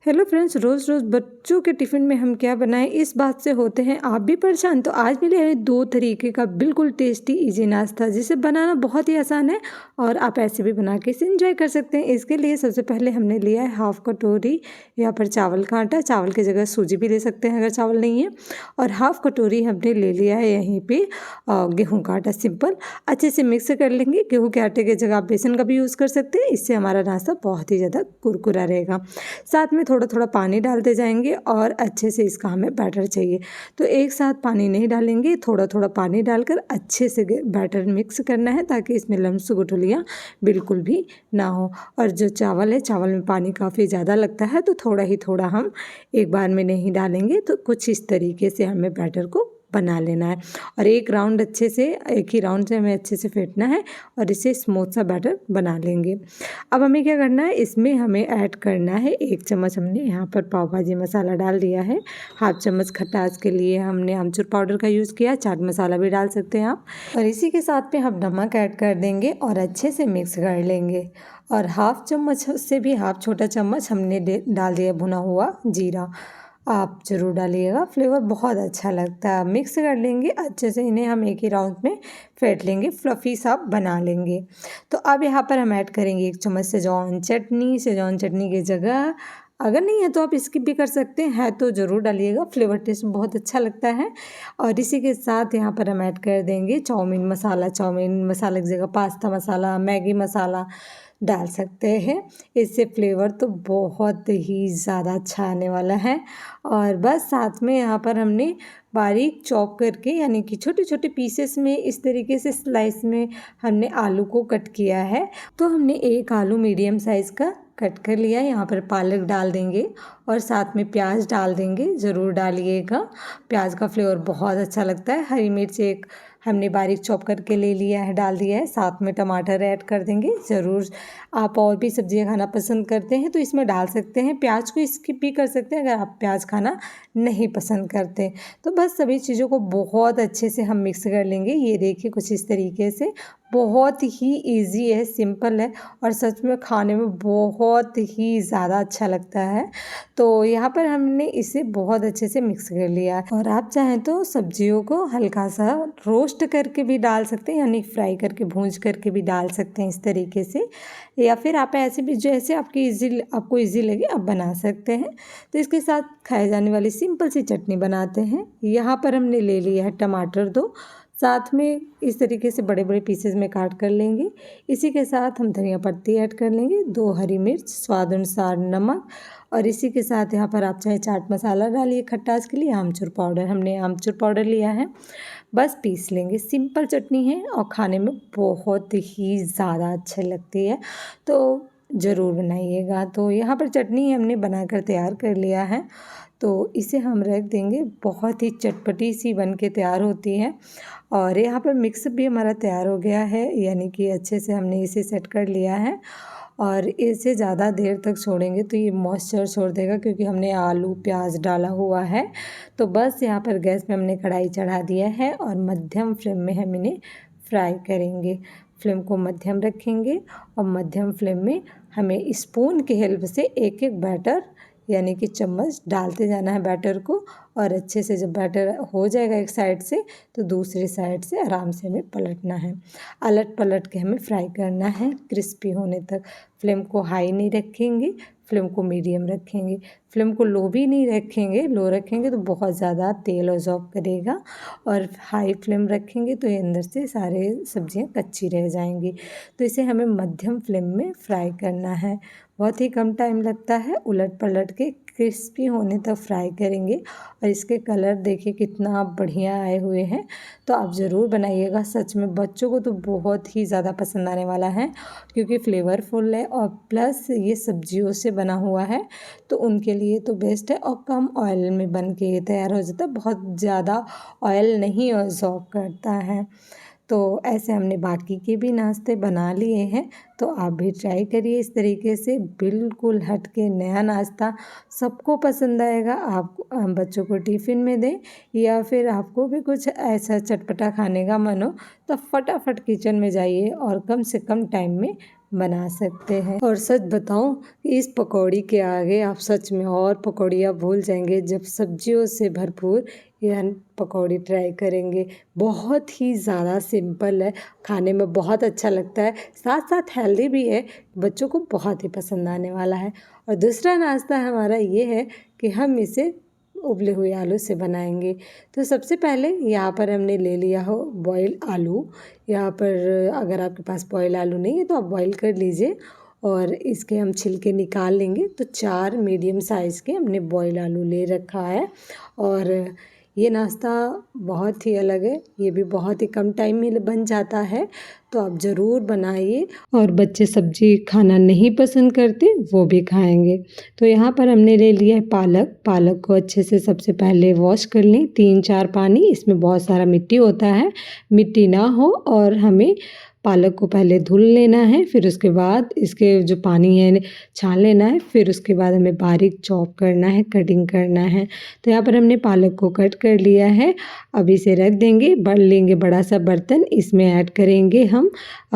Hello friends, रोज़ रोज़ बच्चों के tiffin में हम क्या बनाएं, इस बात से होते हैं आप भी परेशान। तो आज मैं ले आई 2 तरीके का बिल्कुल टेस्टी इजी नाश्ता, जिसे बनाना बहुत ही आसान है और आप ऐसे भी बना के इसे एंजॉय कर सकते हैं। इसके लिए सबसे पहले हमने लिया है हाफ़ कटोरी या फिर चावल का आटा। चावल की जगह सूजी भी ले सकते हैं अगर चावल नहीं है। और हाफ़ कटोरी हमने ले लिया है यहीं पे गेहूँ का आटा सिंपल। अच्छे से मिक्स कर लेंगे। गेहूँ के आटे की जगह आप बेसन का भी यूज़ कर सकते हैं। इससे हमारा नाश्ता बहुत ही ज़्यादा कुरकुरा रहेगा। साथ में थोड़ा थोड़ा पानी डालते जाएंगे और अच्छे से इसका हमें बैटर चाहिए। तो एक साथ पानी नहीं डालेंगे, थोड़ा थोड़ा पानी डालकर अच्छे से बैटर मिक्स करना है ताकि इसमें लम्स गुठलियाँ बिल्कुल भी ना हो। और जो चावल है, चावल में पानी काफ़ी ज़्यादा लगता है, तो थोड़ा ही थोड़ा हम एक बार में नहीं डालेंगे। तो कुछ इस तरीके से हमें बैटर को बना लेना है और एक ही राउंड से हमें अच्छे से फेंटना है और इसे स्मूथ सा बैटर बना लेंगे। अब हमें क्या करना है, इसमें हमें ऐड करना है 1 चम्मच हमने यहाँ पर पाव भाजी मसाला डाल दिया है। हाफ चम्मच खटास के लिए हमने आमचूर पाउडर का यूज़ किया। चाट मसाला भी डाल सकते हैं आप। और इसी के साथ में हम नमक ऐड कर देंगे और अच्छे से मिक्स कर लेंगे। और हाफ चम्मच से भी हाफ छोटा चम्मच हमने डाल दिया भुना हुआ जीरा। आप ज़रूर डालिएगा, फ्लेवर बहुत अच्छा लगता है। मिक्स कर लेंगे अच्छे से, इन्हें हम एक ही राउंड में फेंट लेंगे, फ्लफ़ी सा बना लेंगे। तो अब यहाँ पर हम ऐड करेंगे 1 चम्मच सेजवान चटनी। सेजवान चटनी की जगह अगर नहीं है तो आप स्किप भी कर सकते हैं, तो ज़रूर डालिएगा, फ्लेवर टेस्ट बहुत अच्छा लगता है। और इसी के साथ यहाँ पर हम ऐड कर देंगे चाउमीन मसाला। चाउमीन मसाला की जगह पास्ता मसाला, मैगी मसाला डाल सकते हैं। इससे फ्लेवर तो बहुत ही ज़्यादा अच्छा आने वाला है। और बस साथ में यहाँ पर हमने बारीक चॉप करके, यानी कि छोटे छोटे पीसेस में इस तरीके से स्लाइस में हमने आलू को कट किया है। तो हमने एक आलू मीडियम साइज़ का कट कर लिया। यहाँ पर पालक डाल देंगे और साथ में प्याज डाल देंगे, ज़रूर डालिएगा, प्याज का फ्लेवर बहुत अच्छा लगता है। हरी मिर्च एक हमने बारीक चॉप करके ले लिया है, डाल दिया है। साथ में टमाटर ऐड कर देंगे ज़रूर। आप और भी सब्जियां खाना पसंद करते हैं तो इसमें डाल सकते हैं। प्याज को स्किप भी कर सकते हैं अगर आप प्याज खाना नहीं पसंद करते। तो बस सभी चीज़ों को बहुत अच्छे से हम मिक्स कर लेंगे। ये देखिए कुछ इस तरीके से, बहुत ही इजी है, सिंपल है और सच में खाने में बहुत ही ज़्यादा अच्छा लगता है। तो यहाँ पर हमने इसे बहुत अच्छे से मिक्स कर लिया। और आप चाहें तो सब्जियों को हल्का सा रोस्ट करके भी डाल सकते हैं, यानी फ्राई करके भूंज करके भी डाल सकते हैं इस तरीके से। या फिर आप ऐसे भी जैसे आपको ईजी लगे आप बना सकते हैं। तो इसके साथ खाए जाने वाली सिंपल सी चटनी बनाते हैं। यहाँ पर हमने ले लिया है टमाटर 2, साथ में इस तरीके से बड़े बड़े पीसेस में काट कर लेंगे। इसी के साथ हम धनिया पत्ती ऐड कर लेंगे, 2 हरी मिर्च, स्वाद अनुसार नमक। और इसी के साथ यहाँ पर आप चाहे चाट मसाला डालिए खट्टास के लिए, आमचूर पाउडर, हमने आमचूर पाउडर लिया है, बस पीस लेंगे। सिंपल चटनी है और खाने में बहुत ही ज़्यादा अच्छी लगती है, तो ज़रूर बनाइएगा। तो यहाँ पर चटनी हमने बनाकर तैयार कर लिया है, तो इसे हम रख देंगे। बहुत ही चटपटी सी बन के तैयार होती है। और यहाँ पर मिक्स भी हमारा तैयार हो गया है, यानी कि अच्छे से हमने इसे सेट कर लिया है। और इसे ज़्यादा देर तक छोड़ेंगे तो ये मॉइस्चर छोड़ देगा, क्योंकि हमने आलू प्याज डाला हुआ है। तो बस यहाँ पर गैस पे हमने कढ़ाई चढ़ा दिया है और मध्यम फ्लेम में हम इन्हें फ्राई करेंगे। फ्लेम को मध्यम रखेंगे और मध्यम फ्लेम में हमें स्पून की हेल्प से एक एक बैटर, यानी कि चम्मच डालते जाना है बैटर को। और अच्छे से जब बैटर हो जाएगा एक साइड से, तो दूसरी साइड से आराम से हमें पलटना है। अलट पलट के हमें फ्राई करना है क्रिस्पी होने तक। फ्लेम को हाई नहीं रखेंगे, फ्लेम को मीडियम रखेंगे। फ्लेम को लो भी नहीं रखेंगे, लो रखेंगे तो बहुत ज़्यादा तेल ऑब्जॉर्ब करेगा। और हाई फ्लेम रखेंगे तो ये अंदर से सारे सब्जियां कच्ची रह जाएंगी। तो इसे हमें मध्यम फ्लेम में फ्राई करना है। बहुत ही कम टाइम लगता है, उलट पलट के क्रिस्पी होने तक फ्राई करेंगे। और इसके कलर देखिए कितना बढ़िया आए हुए हैं। तो आप ज़रूर बनाइएगा, सच में बच्चों को तो बहुत ही ज़्यादा पसंद आने वाला है, क्योंकि फ्लेवरफुल है और प्लस ये सब्जियों से बना हुआ है, तो उनके लिए तो बेस्ट है। और कम ऑयल में बन के तैयार हो जाता है, बहुत ज़्यादा ऑयल नहीं ऑब्जॉर्ब करता है। तो ऐसे हमने बाकी के भी नाश्ते बना लिए हैं, तो आप भी ट्राई करिए इस तरीके से, बिल्कुल हट के नया नाश्ता, सबको पसंद आएगा। आप बच्चों को टिफ़िन में दें या फिर आपको भी कुछ ऐसा चटपटा खाने का मन हो, तो फटाफट किचन में जाइए और कम से कम टाइम में बना सकते हैं। और सच बताऊं, इस पकौड़ी के आगे आप सच में और पकौड़ियाँ भूल जाएंगे जब सब्जियों से भरपूर यह पकौड़ी ट्राई करेंगे। बहुत ही ज़्यादा सिंपल है, खाने में बहुत अच्छा लगता है, साथ साथ हेल्दी भी है, बच्चों को बहुत ही पसंद आने वाला है। और दूसरा नाश्ता हमारा ये है कि हम इसे उबले हुए आलू से बनाएंगे। तो सबसे पहले यहाँ पर हमने ले लिया हो बॉयल आलू। यहाँ पर अगर आपके पास बॉयल आलू नहीं है तो आप बॉयल कर लीजिए और इसके हम छिलके निकाल लेंगे। तो 4 मीडियम साइज़ के हमने बॉयल आलू ले रखा है। और ये नाश्ता बहुत ही अलग है, ये भी बहुत ही कम टाइम में बन जाता है, तो आप ज़रूर बनाइए। और बच्चे सब्जी खाना नहीं पसंद करते, वो भी खाएंगे। तो यहाँ पर हमने ले लिया है पालक। पालक को अच्छे से सबसे पहले वॉश कर लें 3-4 पानी, इसमें बहुत सारा मिट्टी होता है, मिट्टी ना हो। और हमें पालक को पहले धुल लेना है, फिर उसके बाद इसके जो पानी है छान लेना है, फिर उसके बाद हमें बारीक चॉप करना है, कटिंग करना है। तो यहाँ पर हमने पालक को कट कर लिया है। अब इसे रख देंगे, लेंगे बड़ा सा बर्तन, इसमें ऐड करेंगे हम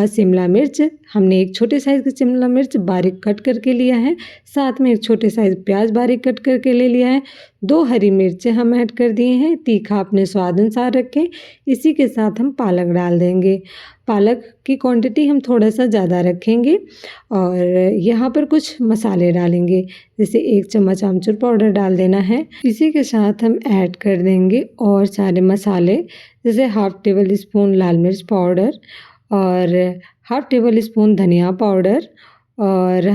शिमला मिर्च। हमने एक छोटे साइज़ की शिमला मिर्च बारीक कट करके लिया है, साथ में एक छोटे साइज़ प्याज बारीक कट करके ले लिया है। 2 हरी मिर्चें हम ऐड कर दिए हैं, तीखा अपने स्वाद अनुसार रखें। इसी के साथ हम पालक डाल देंगे। पालक की क्वांटिटी हम थोड़ा सा ज़्यादा रखेंगे। और यहाँ पर कुछ मसाले डालेंगे, जैसे 1 चम्मच आमचूर पाउडर डाल देना है। इसी के साथ हम ऐड कर देंगे और सारे मसाले, जैसे 1/2 टेबल स्पून लाल मिर्च पाउडर और 1/2 टेबल स्पून धनिया पाउडर और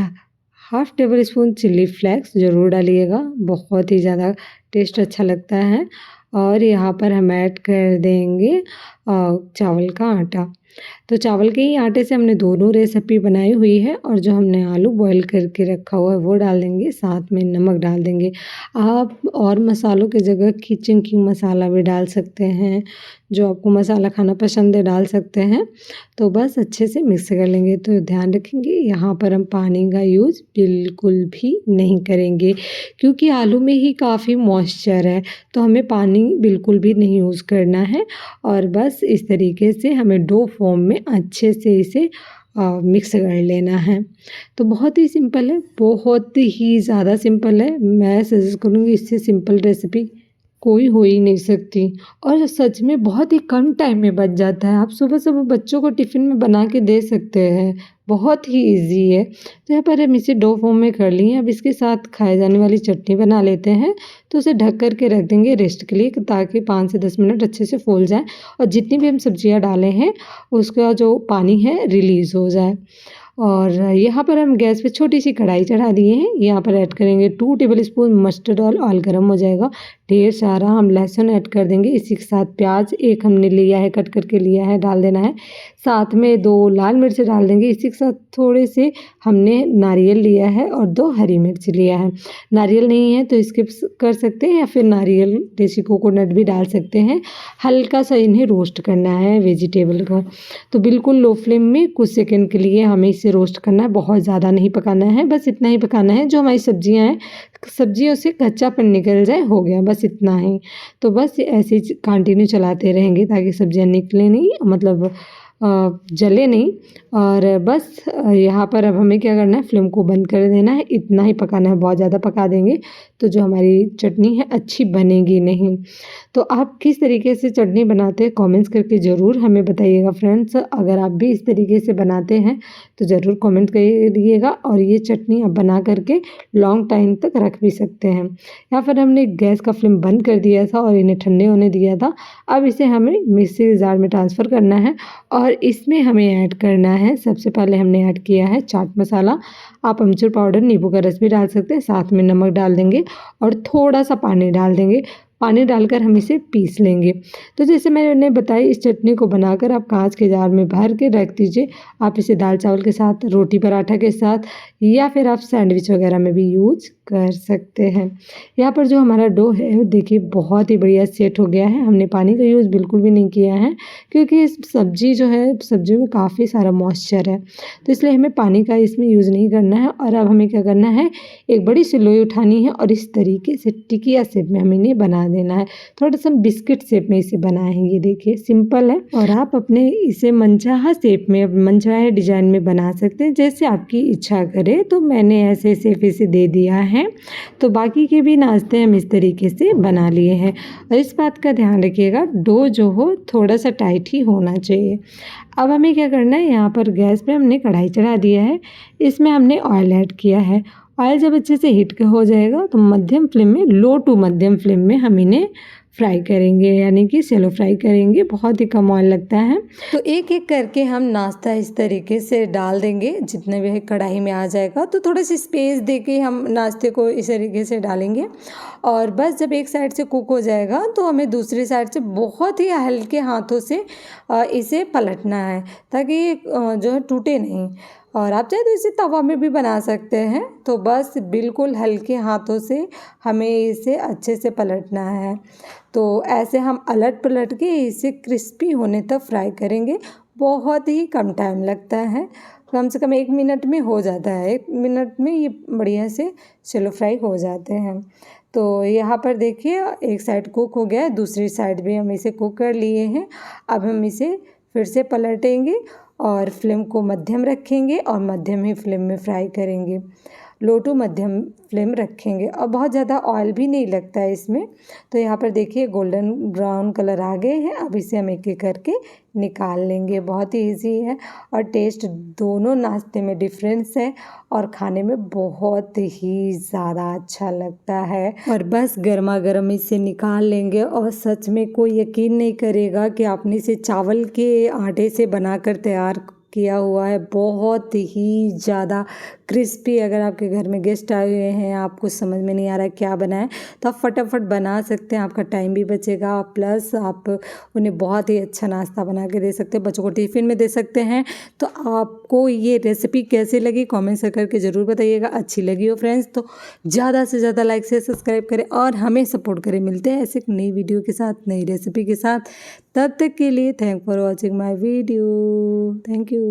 1/2 टेबल स्पून चिली फ्लेक्स ज़रूर डालिएगा, बहुत ही ज़्यादा टेस्ट अच्छा लगता है। और यहाँ पर हम ऐड कर देंगे चावल का आटा। तो चावल के ही आटे से हमने दोनों रेसिपी बनाई हुई है। और जो हमने आलू बॉईल करके रखा हुआ है वो डाल देंगे, साथ में नमक डाल देंगे। आप और मसालों की जगह किचन किंग मसाला भी डाल सकते हैं, जो आपको मसाला खाना पसंद है डाल सकते हैं। तो बस अच्छे से मिक्स कर लेंगे। तो ध्यान रखेंगे यहाँ पर हम पानी का यूज़ बिल्कुल भी नहीं करेंगे, क्योंकि आलू में ही काफ़ी मॉइस्चर है, तो हमें पानी बिल्कुल भी नहीं यूज़ करना है। और बस इस तरीके से हमें डो फॉर्म में अच्छे से इसे मिक्स कर लेना है। तो बहुत ही सिंपल है, बहुत ही ज़्यादा सिंपल है। मैं सजेस्ट करूँगी इससे सिंपल रेसिपी कोई हो ही नहीं सकती। और सच में बहुत ही कम टाइम में बन जाता है। आप सुबह सुबह बच्चों को टिफ़िन में बना के दे सकते हैं, बहुत ही इजी है। तो यहाँ पर हम इसे डो फॉर्म में कर लिए। अब इसके साथ खाए जाने वाली चटनी बना लेते हैं। तो उसे ढक कर के रख देंगे रेस्ट के लिए, ताकि 5 से 10 मिनट अच्छे से फूल जाए और जितनी भी हम सब्जियाँ डाले हैं उसका जो पानी है रिलीज़ हो जाए। और यहाँ पर हम गैस पे छोटी सी कढ़ाई चढ़ा दिए हैं। यहाँ पर ऐड करेंगे 2 table spoon mustard oil. Oil गर्म हो जाएगा, ढेर सारा हम लहसुन ऐड कर देंगे। इसी के साथ प्याज 1 हमने लिया है, कट करके लिया है, डाल देना है। साथ में 2 लाल मिर्च डाल देंगे। इसी के साथ थोड़े से हमने नारियल लिया है और 2 हरी मिर्च लिया है। नारियल नहीं है तो स्किप कर सकते हैं, या फिर नारियल देसी कोकोनट भी डाल सकते हैं। हल्का सा इन्हें रोस्ट करना है वेजिटेबल को। तो बिल्कुल लो फ्लेम में कुछ सेकंड के लिए हमें इसे रोस्ट करना है, बहुत ज़्यादा नहीं पकाना है, बस इतना ही पकाना है जो हमारी सब्जियां हैं सब्जियों से कच्चापन निकल जाए, हो गया बस इतना ही। तो बस ऐसे ही कंटिन्यू चलाते रहेंगे ताकि सब्जियां निकले नहीं, मतलब जले नहीं। और बस यहाँ पर अब हमें क्या करना है, फ्लेम को बंद कर देना है, इतना ही पकाना है। बहुत ज़्यादा पका देंगे तो जो हमारी चटनी है अच्छी बनेगी नहीं। तो आप किस तरीके से चटनी बनाते हैं कमेंट्स करके ज़रूर हमें बताइएगा फ्रेंड्स। अगर आप भी इस तरीके से बनाते हैं तो ज़रूर कमेंट करिएगा। और ये चटनी आप बना करके लॉन्ग टाइम तक रख भी सकते हैं। यहाँ पर हमने गैस का फ्लेम बंद कर दिया था और इन्हें ठंडे होने दिया था। अब इसे हमें मिक्सी जार में ट्रांसफ़र करना है और इसमें हमें ऐड करना है, सबसे पहले हमने ऐड किया है चाट मसाला। आप अमचूर पाउडर, नींबू का रस भी डाल सकते हैं, साथ में नमक डाल देंगे और थोड़ा सा पानी डाल देंगे। पानी डालकर हम इसे पीस लेंगे। तो जैसे मैंने बताया, इस चटनी को बनाकर आप कांच के जार में भर के रख दीजिए। आप इसे दाल चावल के साथ, रोटी पराठा के साथ, या फिर आप सैंडविच वगैरह में भी यूज कर सकते हैं। यहाँ पर जो हमारा डो है देखिए बहुत ही बढ़िया सेट हो गया है। हमने पानी का यूज़ बिल्कुल भी नहीं किया है, क्योंकि इस सब्जी जो है, सब्जियों में काफ़ी सारा मॉइस्चर है, तो इसलिए हमें पानी का इसमें यूज़ नहीं करना है। और अब हमें क्या करना है, एक बड़ी सी लोई उठानी है और इस तरीके से टिकिया शेप में हम इन्हें बना देना है। थोड़ा सा बिस्किट शेप में इसे बनाएंगे, देखिए सिंपल है और आप अपने इसे मनचाहा शेप में, मनचाहे डिजाइन में बना सकते हैं, जैसे आपकी इच्छा करे। तो मैंने ऐसे शेप इसे दे दिया है। तो बाकी के भी नाश्ते हम इस तरीके से बना लिए हैं। और इस बात का ध्यान रखिएगा, डो जो हो थोड़ा सा टाइट ही होना चाहिए। अब हमें क्या करना है, यहाँ पर गैस पे हमने कढ़ाई चढ़ा दिया है, इसमें हमने ऑयल ऐड किया है। ऑयल जब अच्छे से हीट हो जाएगा तो मध्यम फ्लेम में, लो टू मध्यम फ्लेम में हम इन्हें फ्राई करेंगे, यानी कि शैलो फ्राई करेंगे। बहुत ही कम ऑयल लगता है। तो एक एक करके हम नाश्ता इस तरीके से डाल देंगे, जितने भी कढ़ाई में आ जाएगा। तो थोड़ा सी स्पेस देके हम नाश्ते को इस तरीके से डालेंगे और बस जब एक साइड से कुक हो जाएगा तो हमें दूसरी साइड से बहुत ही हल्के हाथों से इसे पलटना है, ताकि जो है टूटे नहीं। और आप चाहे तो इसे तवा में भी बना सकते हैं। तो बस बिल्कुल हल्के हाथों से हमें इसे अच्छे से पलटना है। तो ऐसे हम अलट पलट के इसे क्रिस्पी होने तक फ्राई करेंगे। बहुत ही कम टाइम लगता है, कम से कम 1 मिनट में हो जाता है। 1 मिनट में ये बढ़िया से शैलो फ्राई हो जाते हैं। तो यहाँ पर देखिए एक साइड कुक हो गया है, दूसरी साइड भी हम इसे कुक कर लिए हैं। अब हम इसे फिर से पलटेंगे और फ्लेम को मध्यम रखेंगे और मध्यम ही फ्लेम में फ्राई करेंगे। लो टू मध्यम फ्लेम रखेंगे और बहुत ज़्यादा ऑयल भी नहीं लगता है इसमें। तो यहाँ पर देखिए गोल्डन ब्राउन कलर आ गए हैं। अब इसे हम एक एक करके निकाल लेंगे। बहुत ही इजी है और टेस्ट दोनों नाश्ते में डिफरेंस है और खाने में बहुत ही ज़्यादा अच्छा लगता है। और बस गर्मा गर्म इसे निकाल लेंगे और सच में कोई यकीन नहीं करेगा कि आपने इसे चावल के आटे से बनाकर तैयार किया हुआ है। बहुत ही ज़्यादा क्रिस्पी। अगर आपके घर में गेस्ट आए हुए हैं, आपको समझ में नहीं आ रहा है क्या बनाएं, तो आप फटाफट बना सकते हैं। आपका टाइम भी बचेगा, प्लस आप उन्हें बहुत ही अच्छा नाश्ता बना के दे सकते हैं, बच्चों को टिफ़िन में दे सकते हैं। तो आपको ये रेसिपी कैसी लगी कमेंट से करके ज़रूर बताइएगा। अच्छी लगी हो फ्रेंड्स तो ज़्यादा से ज़्यादा लाइक से सब्सक्राइब करें और हमें सपोर्ट करें। मिलते हैं ऐसे नई वीडियो के साथ, नई रेसिपी के साथ। तब तक के लिए thank for watching my video. Thank you.